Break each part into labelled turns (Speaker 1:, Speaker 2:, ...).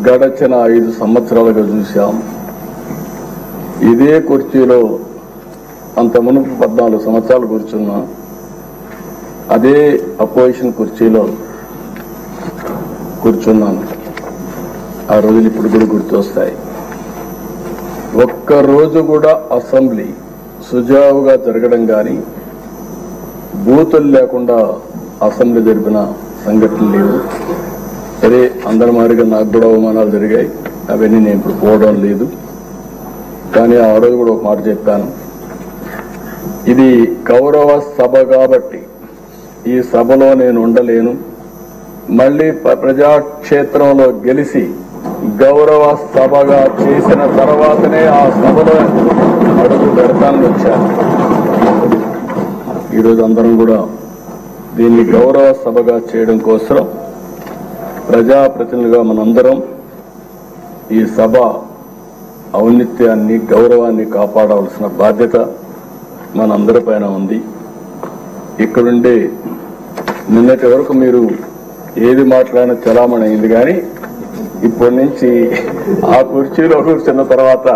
Speaker 1: గడచిన 5 సంవత్సరాలుగా చూశాం. ఇదే కుర్చీలో అంత మునుపు 14 సంవత్సరాలు కూర్చున్నా, అదే అపోజిషన్ కుర్చీలో కూర్చున్నాను. ఆ రోజులు ఇప్పుడు కూడా గుర్తొస్తాయి. ఒక్కరోజు కూడా అసెంబ్లీ సుజావుగా జరగడం కానీ, బూతులు లేకుండా అసెంబ్లీ జరిపిన సంఘటనలు లేవు. సరే, అందరి మాదిరిగా నాకు కూడా అవమానాలు జరిగాయి. అవన్నీ నేను ఇప్పుడు పోవడం లేదు. కానీ ఆ రోజు కూడా ఒక మాట చెప్పాను, ఇది గౌరవ సభ కాబట్టి ఈ సభలో నేను ఉండలేను. మళ్లీ ప్రజాక్షేత్రంలో గెలిచి గౌరవ సభగా చేసిన తర్వాతనే ఆ సభలో అడుగు పెడతానని వచ్చాను. ఈరోజు అందరం కూడా దీన్ని గౌరవ సభగా చేయడం కోసం ప్రజాప్రతినిధులుగా మనందరం ఈ సభ ఔన్నత్యాన్ని, గౌరవాన్ని కాపాడవలసిన బాధ్యత మనందరిపైన ఉంది. ఇక్కడుండే నిన్నటి వరకు మీరు ఏది మాట్లాడినా చలామణి అయింది. కానీ ఇప్పటి నుంచి ఆ కుర్చీలో కూర్చున్న తర్వాత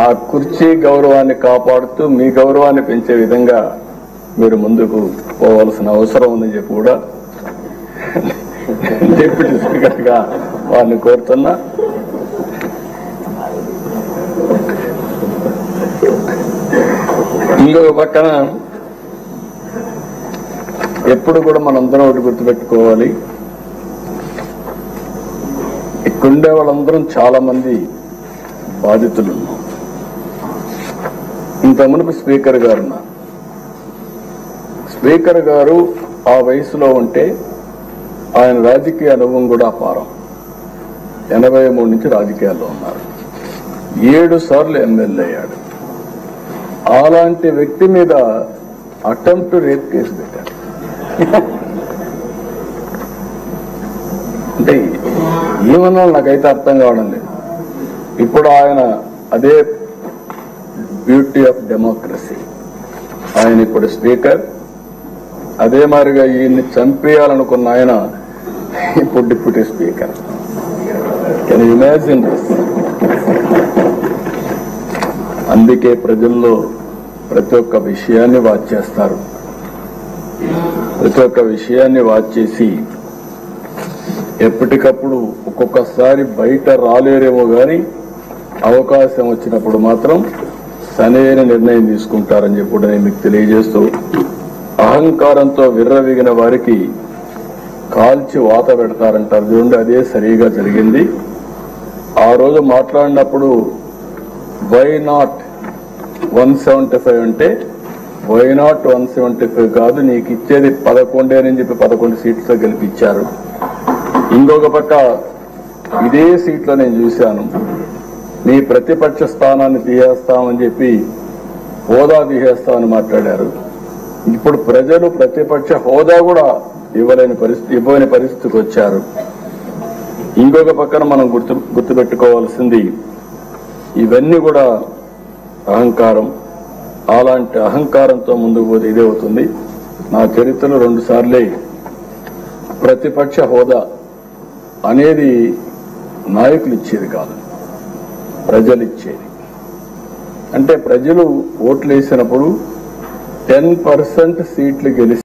Speaker 1: ఆ కుర్చీ గౌరవాన్ని కాపాడుతూ మీ గౌరవాన్ని పెంచే విధంగా మీరు ముందుకు పోవాల్సిన అవసరం ఉందని చెప్పి కూడా డిప్యూటీ స్పీకర్గా వారిని కోరుతున్నా. ఇంకొక పక్కన ఎప్పుడు కూడా మనందరం ఒకటి గుర్తుపెట్టుకోవాలి, ఇక్కడుండే వాళ్ళందరం చాలా మంది బాధితులు ఉన్నాం. ఇంత మునుపు స్పీకర్ గారు ఉన్నారు. స్పీకర్ గారు ఆ వయసులో ఉంటే ఆయన రాజకీయ అనుభవం కూడా అపారం. 83 నుంచి రాజకీయాల్లో ఉన్నారు. 7 సార్లు ఎమ్మెల్యే అయ్యాడు. అలాంటి వ్యక్తి మీద అటెంప్ట్ రేప్ కేసు పెట్టారు. అంటే ఏమన్నా నాకైతే అర్థం కావడం లేదు. ఇప్పుడు ఆయన అదే బ్యూటీ ఆఫ్ డెమోక్రసీ, ఆయన ఇప్పుడు స్పీకర్. అదే మాదిరిగా ఈయన్ని చంపేయాలనుకున్న ఆయన ఇప్పుడు deputy speaker. Can you imagine this? అందుకే ప్రజల్లో ప్రతి ఒక్క విషయాన్ని వాచ్ చేస్తారు. ప్రతి ఒక్క విషయాన్ని వాచ్ చేసి ఎప్పటికప్పుడు ఒక్కొక్కసారి బయట రాలేరేమో కానీ అవకాశం వచ్చినప్పుడు మాత్రం సరైన నిర్ణయం తీసుకుంటారని చెప్పి నేను మీకు తెలియజేస్తూ, అహంకారంతో విర్రవీగిన వారికి కాల్చి వాత పెడతారంటారు చూడండి, అదే సరిగా జరిగింది. ఆ రోజు మాట్లాడినప్పుడు వై నాట్ 175 అంటే వై నాట్ 175 కాదు, నీకు ఇచ్చేది 11 అని చెప్పి 11 సీట్లతో గెలిపించారు. ఇంకొక పక్క ఇదే సీట్లో నేను చూశాను, నీ ప్రతిపక్ష స్థానాన్ని తీసేస్తామని చెప్పి హోదా తీసేస్తామని మాట్లాడారు. ఇప్పుడు ప్రజలు ప్రతిపక్ష హోదా కూడా ఇవ్వని పరిస్థితికి వచ్చారు. ఇంకొక పక్కన మనం గుర్తుపెట్టుకోవాల్సింది, ఇవన్నీ కూడా అహంకారం. అలాంటి అహంకారంతో ముందుకు పోతే ఇదే అవుతుంది. నా చరిత్రలో 2 సార్లే ప్రతిపక్ష హోదా అనేది నాయకులు ఇచ్చేది కాదు, ప్రజలు ఇచ్చేది. అంటే ప్రజలు ఓట్లు వేసినప్పుడు 10% సీట్లు గెలిచి